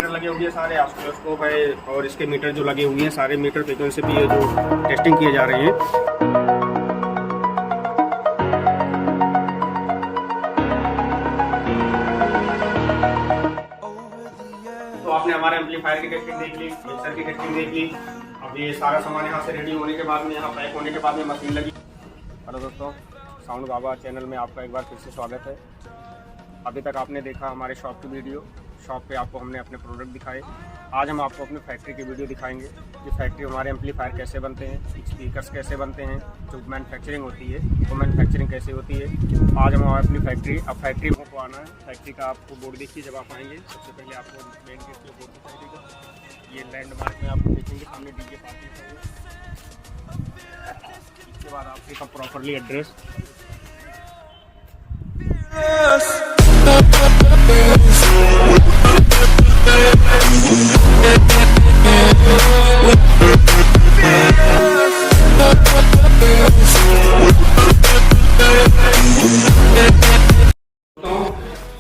लगे हुए हैं सारे ऑसिलोस्कोप है और इसके मीटर जो लगे हुए हैं सारे मीटर फ्रीक्वेंसी पे ये जो टेस्टिंग किए जा रहे हैं। तो आपने हमारे एम्पलीफायर की टेस्टिंग देख ली, मिक्सर की टेस्टिंग देख ली। अब ये सारा सामान यहाँ से रेडी होने के बाद में, यहाँ पैक होने के बाद में मशीन लगी। हेलो दोस्तों, साउंड बाबा चैनल में आपका एक बार फिर से स्वागत है। अभी तक आपने देखा हमारे शॉप की वीडियो, शॉप पे आपको हमने अपने प्रोडक्ट दिखाए। आज हम आपको अपनी फैक्ट्री की वीडियो दिखाएंगे कि फैक्ट्री हमारे एम्पलीफायर कैसे बनते हैं, स्पीकर्स कैसे बनते हैं, जो मैन्युफैक्चरिंग होती है वो मैन्युफैक्चरिंग कैसे होती है। आज हम अपनी फैक्ट्री, अब फैक्ट्री को आना है। फैक्ट्री का आपको बोर्ड देखिए, जब आप आएंगे सबसे पहले आपको मेन गेट पे बोर्ड दिखाई देगा। ये लैंडमार्क में आप देखेंगे सामने डीजे पार्किंग है। इसके बाद आपका प्रॉपरली एड्रेस,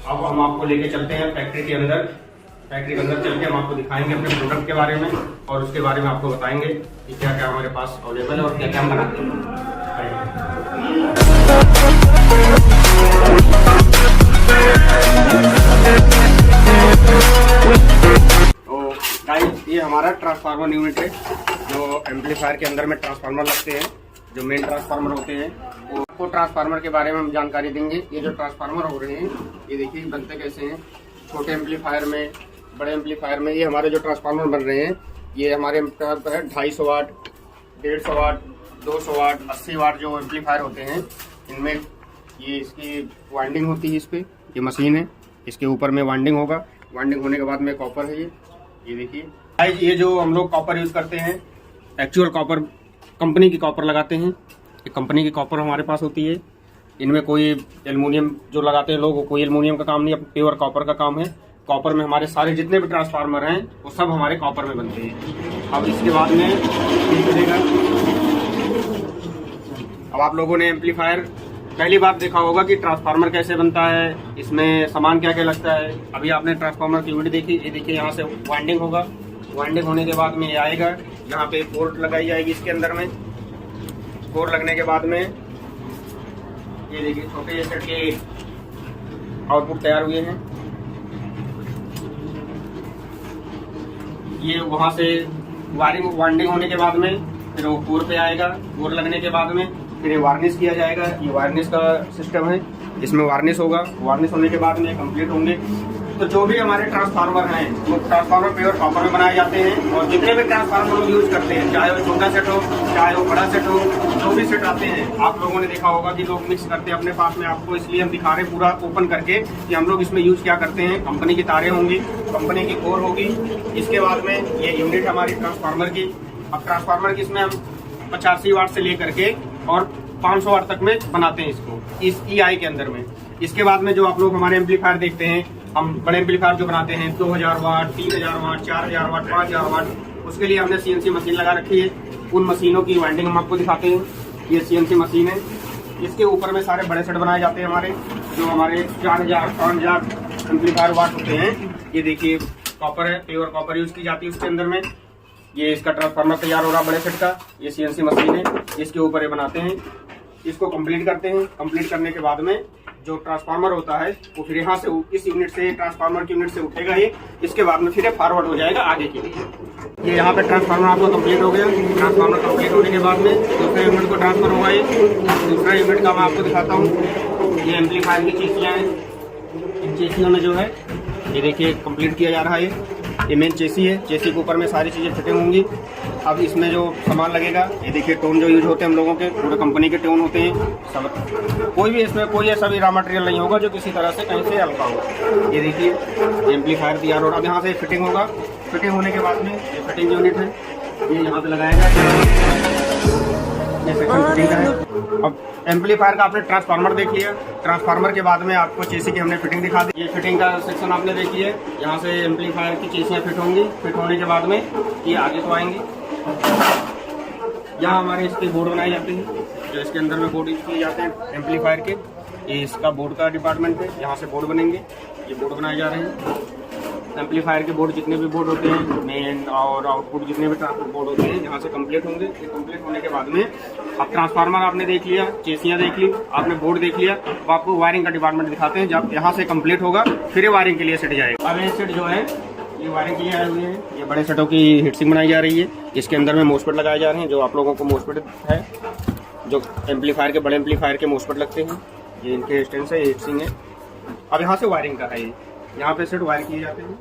अब हम आपको लेके चलते हैं फैक्ट्री के अंदर। फैक्ट्री के अंदर चल के हम आपको दिखाएंगे अपने प्रोडक्ट के बारे में और उसके बारे में आपको बताएंगे कि क्या क्या हमारे पास अवेलेबल है और क्या क्या हम बनाते हैं। तो गाइस, ये हमारा ट्रांसफार्मर यूनिट है जो एम्पलीफायर के अंदर में ट्रांसफार्मर लगते हैं, जो मेन ट्रांसफार्मर होते हैं। वो आपको ट्रांसफार्मर के बारे में हम जानकारी देंगे। ये जो ट्रांसफार्मर हो रहे हैं ये देखिए बनते कैसे हैं। छोटे एम्पलीफायर में, बड़े एम्पलीफायर में, ये हमारे जो ट्रांसफार्मर बन रहे हैं ये हमारे 250 वाट, 150 वाट, 200 वाट, 80 वाट जो एम्पलीफायर होते हैं इनमें ये इसकी वाइंडिंग होती है। इस पर ये मशीन है, इसके ऊपर में वाइंडिंग होगा। वाइंडिंग होने के बाद में कॉपर है ये देखिए। ये जो हम लोग कॉपर यूज करते हैं, एक्चुअल कॉपर, कंपनी की कॉपर लगाते हैं। एक कंपनी की कॉपर हमारे पास होती है। इनमें कोई एल्युमिनियम जो लगाते हैं लोग, कोई एल्युमिनियम का काम नहीं, प्योर कॉपर का काम है। कॉपर में हमारे सारे जितने भी ट्रांसफार्मर हैं वो सब हमारे कॉपर में बनते हैं। अब इसके बाद में ये चलेगा। अब आप लोगों ने एम्पलीफायर पहली बार देखा होगा कि ट्रांसफार्मर कैसे बनता है, इसमें सामान क्या क्या लगता है। अभी आपने ट्रांसफार्मर की वीडियो देखी, ये देखिए यहाँ से वाइंडिंग होगा। वाइंडिंग होने के बाद में ये आएगा, यहाँ पे पोर्ट लगाई जाएगी इसके अंदर में। पोर्ट लगने के बाद में ये देखिए छोटे सेट के आउटपुट तैयार हुए हैं। ये वहां से वाइंडिंग होने के बाद में फिर वो कोर पे आएगा। कोर लगने के बाद में फिर ये वार्निश किया जाएगा। ये वार्निश का सिस्टम है, इसमें वार्निश होगा। वार्निश होने के बाद में कंप्लीट होंगे। तो जो भी हमारे ट्रांसफार्मर हैं वो ट्रांसफार्मर प्योर कॉपर में बनाए जाते हैं। और जितने भी ट्रांसफार्मर लोग यूज करते हैं, चाहे वो छोटा सेट हो चाहे वो बड़ा सेट हो, जो भी सेट आते हैं आप लोगों ने देखा होगा कि लोग मिक्स करते हैं अपने पास में। आपको इसलिए हम दिखा रहे हैं पूरा ओपन करके कि हम लोग इसमें यूज क्या करते हैं। कंपनी की तारें होंगी, कंपनी की कोर होगी। इसके बाद में ये यूनिट हमारी ट्रांसफार्मर की। अब ट्रांसफार्मर की इसमें हम 85 वाट से लेकर के और 500 वाट तक में बनाते हैं इसको, इस EI के अंदर में। इसके बाद में जो आप लोग हमारे एम्पलीफायर देखते हैं, हम बड़े एम्पलीफायर जो बनाते हैं 2000 वाट, 3000 वाट, 4000 वाट, 5000 वाट, उसके लिए हमने CNC मशीन लगा रखी है। उन मशीनों की वाइंडिंग हम आपको दिखाते हैं। ये CNC मशीन है, इसके ऊपर में सारे बड़े सेट बनाए जाते हैं हमारे, जो हमारे 4000, 5000 एम्पलीफायर वाट होते हैं। ये देखिए कॉपर है, प्योर कॉपर यूज की जाती है उसके अंदर में। ये इसका ट्रांसफार्मर तैयार हो रहा बड़े सेट का। ये CNC मशीन है, इसके ऊपर ये बनाते हैं। इसको कंप्लीट करते हैं। कंप्लीट करने के बाद में जो ट्रांसफार्मर होता है वो फिर यहाँ से इस यूनिट से, ट्रांसफार्मर की यूनिट से उठेगा ये। इसके बाद में फिर फॉरवर्ड हो जाएगा आगे के लिए। ये यहाँ पे ट्रांसफार्मर आपका कंप्लीट हो गया। ट्रांसफार्मर कंप्लीट होने के बाद में दूसरे यूनिट को ट्रांसफर होगा। ये दूसरा यूनिट का मैं आपको दिखाता हूँ। ये एम्पलीफायर की चेसियाँ हैं। इन चेसियों में जो है ये देखिए कंप्लीट किया जा रहा है। ये मेन चेसी है, चेसी के ऊपर में सारी चीज़ें फिटिंग होंगी। अब इसमें जो सामान लगेगा ये देखिए, टोन जो यूज होते हैं हम लोगों के, पूरे कंपनी के टोन होते हैं सब। कोई भी इसमें कोई ऐसा भी रॉ मटेरियल नहीं होगा जो किसी तरह से कहीं से हल्का हो। ये देखिए एम्पलीफायर तैयार हो रहा है। अब यहाँ से फिटिंग होगा। फिटिंग होने के बाद में ये फिटिंग यूनिट है, ये यहाँ पे लगाया जाएगा। ये सेक्शन फिटिंग का है। अब एम्पलीफायर का आपने ट्रांसफार्मर देख लिया। ट्रांसफार्मर के बाद में आपको चेसी की हमने फिटिंग दिखा दी। ये फिटिंग का सेक्शन आपने देख लिया। यहाँ से एम्पलीफायर की चेसियाँ फिट होंगी। फिट होने के बाद में ये आगे तो आएंगी। यहाँ हमारे इसके बोर्ड बनाए जाते हैं। जो इसके अंदर में बोर्ड यूज किए जाते हैं एम्पलीफायर के, ये इसका बोर्ड का डिपार्टमेंट है। यहाँ से बोर्ड बनेंगे, ये बोर्ड बनाए जा रहे हैं। एम्पलीफायर के बोर्ड जितने भी बोर्ड होते हैं, मेन और आउटपुट जितने भी ट्रांसपोर्ट बोर्ड होते हैं, यहाँ से कंप्लीट होंगे। ये कंप्लीट होने के बाद में अब ट्रांसफार्मर आपने देख लिया, चेसियाँ देख ली, आपने बोर्ड देख लिया, अब आपको वायरिंग का डिपार्टमेंट दिखाते हैं। जब यहाँ से कंप्लीट होगा फिर ये वायरिंग के लिए सेट जाएगा। अब ये सेट जो है ये वायरिंग के लिए आए हुए हैं। ये बड़े सेटों की हीटसिंक बनाई जा रही है। इसके अंदर में मोस्फेट लगाए जा रहे हैं। जो आप लोगों को मोस्फेट है, जो एम्पलीफायर के बड़े एम्पलीफायर के मोस्फेट लगते हैं, ये इनके स्टैंड है, हीटसिंक है। अब यहाँ से वायरिंग का है, यहाँ पे सेट वायर किए जाते हैं।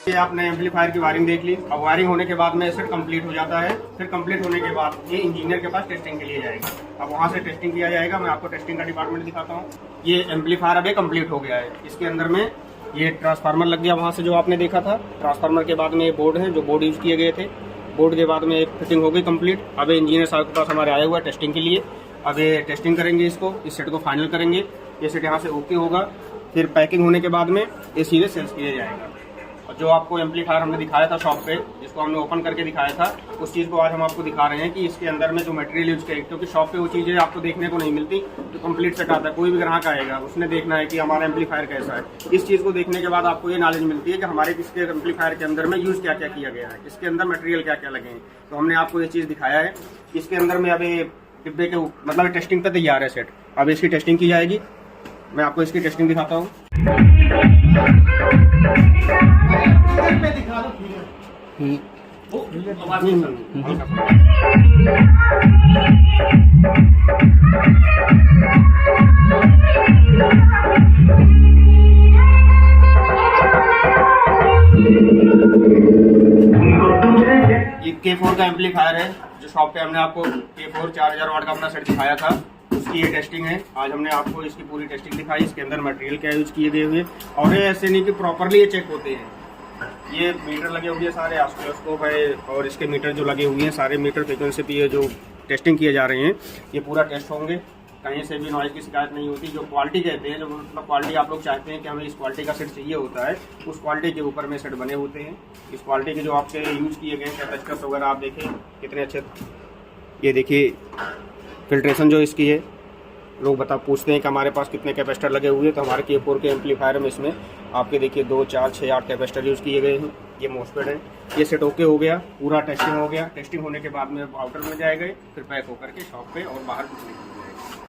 ये आपने एम्पलीफायर की वायरिंग देख ली। अब वायरिंग होने के बाद में सेट कंप्लीट हो जाता है। फिर कंप्लीट होने के बाद ये इंजीनियर के पास टेस्टिंग के लिए जाएगा। अब वहाँ से टेस्टिंग किया जाएगा। मैं आपको टेस्टिंग का डिपार्टमेंट दिखाता हूँ। ये एम्पलीफायर अभी कंप्लीट हो गया है। इसके अंदर में ये ट्रांसफार्मर लग गया, वहाँ से जो आपने देखा था। ट्रांसफार्मर के बाद में ये बोर्ड है, जो बोर्ड यूज किए गए थे। बोर्ड के बाद में एक फिटिंग हो गई कंप्लीट। अब इंजीनियर साहब के पास हमारे आया हुआ है टेस्टिंग के लिए। अब ये टेस्टिंग करेंगे, इसको, इस सेट को फाइनल करेंगे। ये सेट यहाँ से ओके होगा। फिर पैकिंग होने के बाद में ये सीधे सेल्स किया जाएगा। और जो आपको एम्पलीफायर हमने दिखाया था शॉप पे, जिसको हमने ओपन करके दिखाया था, उस चीज़ को आज हम आपको दिखा रहे हैं कि इसके अंदर में जो मटेरियल यूज किया, क्योंकि शॉप पे वो चीज़ें आपको देखने को नहीं मिलती। तो कंप्लीट सेट आता है। कोई भी ग्राहक आएगा, उसने देखना है कि हमारा एम्पलीफायर कैसा है। इस चीज़ को देखने के बाद आपको ये नॉलेज मिलती है कि हमारे इसके एम्पलीफायर के अंदर में यूज क्या क्या किया गया है, इसके अंदर मटेरियल क्या क्या लगे हैं। तो हमने आपको ये चीज़ दिखाया है। इसके अंदर में अब ये डिब्बे के मतलब टेस्टिंग पे तैयार है सेट। अब इसकी टेस्टिंग की जाएगी। मैं आपको इसकी टेस्टिंग दिखाता हूँ। ये K4 का एम्पलीफायर है, जो शॉप पे हमने आपको K4 4000 वाट का अपना सेट दिखाया था। उसकी ये टेस्टिंग है। आज हमने आपको इसकी पूरी टेस्टिंग दिखाई। इसके अंदर मटेरियल क्या यूज किए गए हुए, और ये ऐसे नहीं कि प्रॉपरली ये चेक होते हैं। ये मीटर लगे हुए हैं सारे, ऑसिलोस्कोप है, और इसके मीटर जो लगे हुए हैं सारे मीटर फ्रीक्वेंसी पे जो टेस्टिंग किए जा रहे हैं, ये पूरा टेस्ट होंगे। कहीं से भी नॉइज की शिकायत नहीं होती। जो क्वालिटी कहते हैं, जो मतलब क्वालिटी आप लोग चाहते हैं कि हमें इस क्वालिटी का सेट चाहिए होता है, उस क्वालिटी के ऊपर में सेट बने होते हैं। इस क्वालिटी के जो आपके यूज किए गए कैपेसिटर्स वगैरह आप देखें कितने अच्छे। ये देखिए फिल्ट्रेशन जो इसकी है, लोग पूछते हैं कि हमारे पास कितने कैपेसिटर लगे हुए हैं। तो हमारे K4 के एम्पलीफायर में इसमें आपके देखिए 2, 4, 6, 8 कैपेसिटर यूज़ किए गए हैं। ये मोस्फेट है। ये सेट ओके हो गया, पूरा टेस्टिंग हो गया। टेस्टिंग होने के बाद में आउटर में जाएगा, फिर पैक होकर के शॉप पे और बाहर बिकने